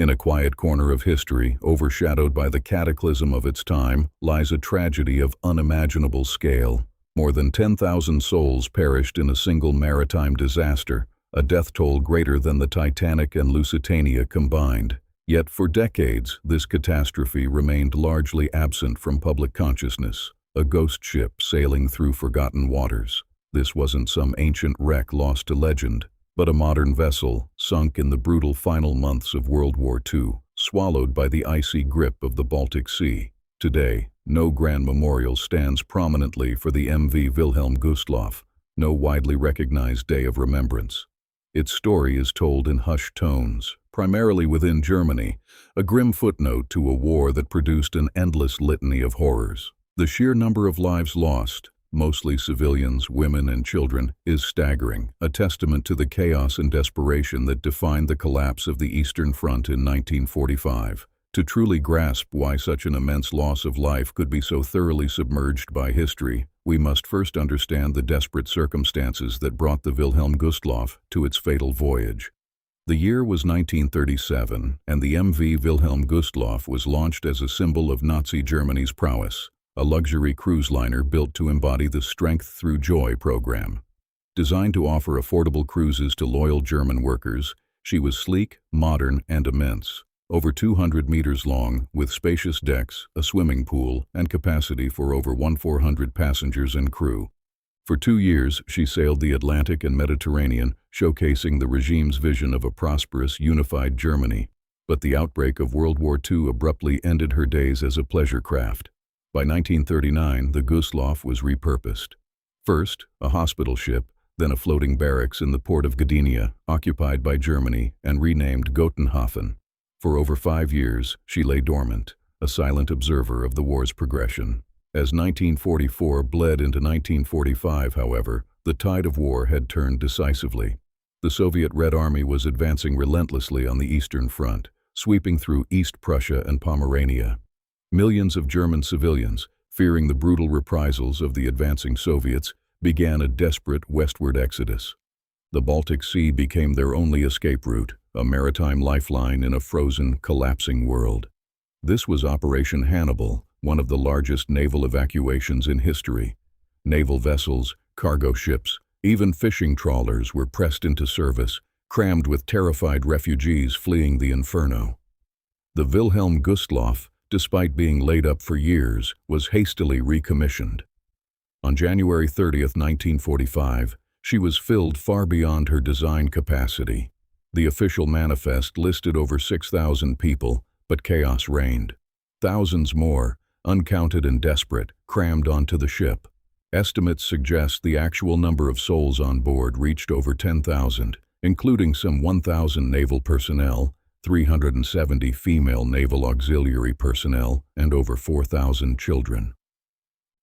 In a quiet corner of history, overshadowed by the cataclysm of its time, lies a tragedy of unimaginable scale. More than 10,000 souls perished in a single maritime disaster, a death toll greater than the Titanic and Lusitania combined. Yet for decades, this catastrophe remained largely absent from public consciousness, a ghost ship sailing through forgotten waters. This wasn't some ancient wreck lost to legend, but a modern vessel sunk in the brutal final months of World War II, swallowed by the icy grip of the Baltic Sea. Today, no grand memorial stands prominently for the MV Wilhelm Gustloff, no widely recognized day of remembrance. Its story is told in hushed tones, primarily within Germany, a grim footnote to a war that produced an endless litany of horrors. The sheer number of lives lost, mostly civilians, women, and children, is staggering, a testament to the chaos and desperation that defined the collapse of the Eastern Front in 1945. To truly grasp why such an immense loss of life could be so thoroughly submerged by history, we must first understand the desperate circumstances that brought the Wilhelm Gustloff to its fatal voyage. The year was 1937, and the MV Wilhelm Gustloff was launched as a symbol of Nazi Germany's prowess, a luxury cruise liner built to embody the Strength Through Joy program. Designed to offer affordable cruises to loyal German workers, she was sleek, modern, and immense. Over 200 meters long, with spacious decks, a swimming pool, and capacity for over 1,400 passengers and crew. For 2 years, she sailed the Atlantic and Mediterranean, showcasing the regime's vision of a prosperous, unified Germany. But the outbreak of World War II abruptly ended her days as a pleasure craft. By 1939, the Gustloff was repurposed. First, a hospital ship, then a floating barracks in the port of Gdynia, occupied by Germany, and renamed Gotenhafen. For over 5 years, she lay dormant, a silent observer of the war's progression. As 1944 bled into 1945, however, the tide of war had turned decisively. The Soviet Red Army was advancing relentlessly on the Eastern Front, sweeping through East Prussia and Pomerania. Millions of German civilians, fearing the brutal reprisals of the advancing Soviets, began a desperate westward exodus. The Baltic Sea became their only escape route, a maritime lifeline in a frozen, collapsing world. This was Operation Hannibal, one of the largest naval evacuations in history. Naval vessels, cargo ships, even fishing trawlers were pressed into service, crammed with terrified refugees fleeing the inferno. The Wilhelm Gustloff, despite being laid up for years, was hastily recommissioned. On January 30, 1945, she was filled far beyond her design capacity. The official manifest listed over 6,000 people, but chaos reigned. Thousands more, uncounted and desperate, crammed onto the ship. Estimates suggest the actual number of souls on board reached over 10,000, including some 1,000 naval personnel, 370 female naval auxiliary personnel, and over 4,000 children.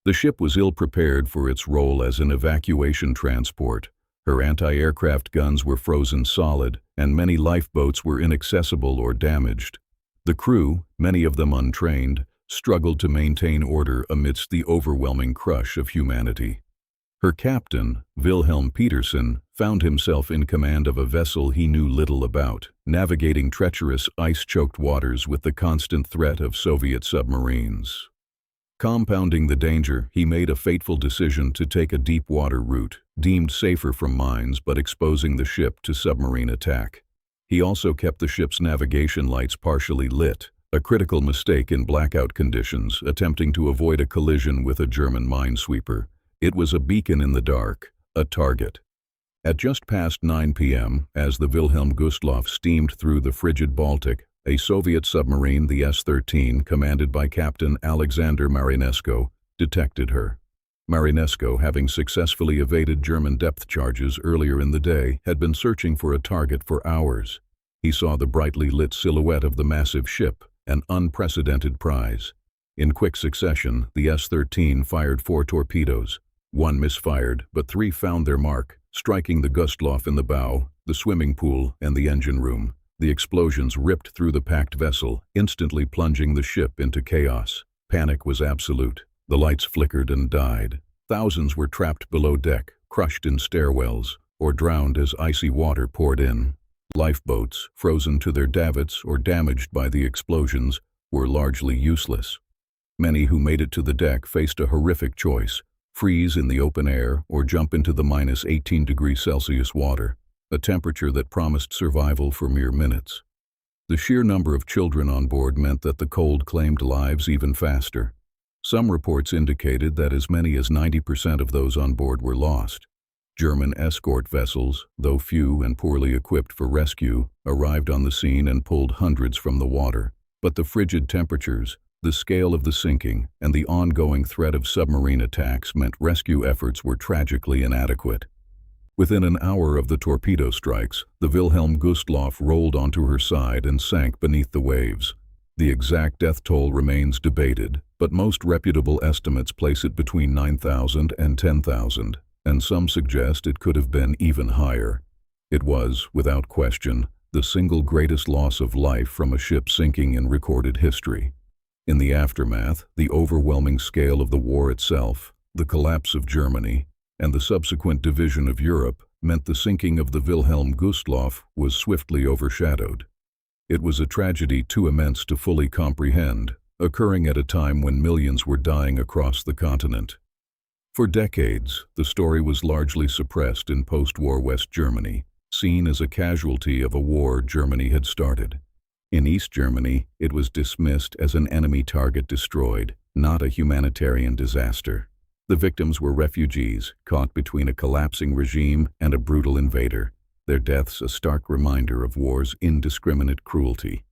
The ship was ill-prepared for its role as an evacuation transport. Her anti-aircraft guns were frozen solid, and many lifeboats were inaccessible or damaged. The crew, many of them untrained, struggled to maintain order amidst the overwhelming crush of humanity. Her captain, Wilhelm Petersen, found himself in command of a vessel he knew little about, navigating treacherous, ice-choked waters with the constant threat of Soviet submarines. Compounding the danger, he made a fateful decision to take a deep-water route, deemed safer from mines but exposing the ship to submarine attack. He also kept the ship's navigation lights partially lit, a critical mistake in blackout conditions, attempting to avoid a collision with a German minesweeper. It was a beacon in the dark, a target. At just past 9 p.m., as the Wilhelm Gustloff steamed through the frigid Baltic, a Soviet submarine, the S-13, commanded by Captain Alexander Marinesko, detected her. Marinesko, having successfully evaded German depth charges earlier in the day, had been searching for a target for hours. He saw the brightly lit silhouette of the massive ship, an unprecedented prize. In quick succession, the S-13 fired 4 torpedoes. 1 misfired, but 3 found their mark, striking the Gustloff in the bow, the swimming pool, and the engine room. The explosions ripped through the packed vessel, instantly plunging the ship into chaos. Panic was absolute. The lights flickered and died. Thousands were trapped below deck, crushed in stairwells, or drowned as icy water poured in. Lifeboats, frozen to their davits or damaged by the explosions, were largely useless. Many who made it to the deck faced a horrific choice: freeze in the open air or jump into the minus 18 degrees Celsius water, a temperature that promised survival for mere minutes. The sheer number of children on board meant that the cold claimed lives even faster. Some reports indicated that as many as 90% of those on board were lost. German escort vessels, though few and poorly equipped for rescue, arrived on the scene and pulled hundreds from the water. But the frigid temperatures, the scale of the sinking, and the ongoing threat of submarine attacks meant rescue efforts were tragically inadequate. Within an hour of the torpedo strikes, the Wilhelm Gustloff rolled onto her side and sank beneath the waves. The exact death toll remains debated, but most reputable estimates place it between 9,000 and 10,000, and some suggest it could have been even higher. It was, without question, the single greatest loss of life from a ship sinking in recorded history. In the aftermath, the overwhelming scale of the war itself, the collapse of Germany, and the subsequent division of Europe meant the sinking of the Wilhelm Gustloff was swiftly overshadowed. It was a tragedy too immense to fully comprehend, occurring at a time when millions were dying across the continent. For decades, the story was largely suppressed in post-war West Germany, seen as a casualty of a war Germany had started. In East Germany, it was dismissed as an enemy target destroyed, not a humanitarian disaster. The victims were refugees, caught between a collapsing regime and a brutal invader, their deaths a stark reminder of war's indiscriminate cruelty.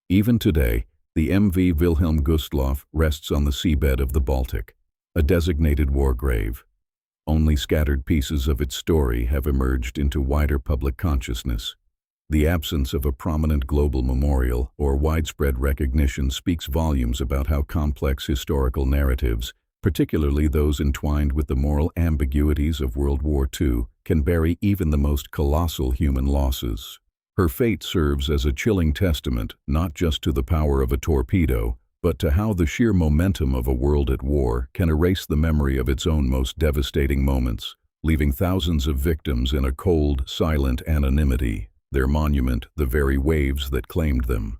Even today, the MV Wilhelm Gustloff rests on the seabed of the Baltic, a designated war grave. Only scattered pieces of its story have emerged into wider public consciousness. The absence of a prominent global memorial or widespread recognition speaks volumes about how complex historical narratives, particularly those entwined with the moral ambiguities of World War II, can bury even the most colossal human losses. Her fate serves as a chilling testament not just to the power of a torpedo, but to how the sheer momentum of a world at war can erase the memory of its own most devastating moments, leaving thousands of victims in a cold, silent anonymity, their monument the very waves that claimed them.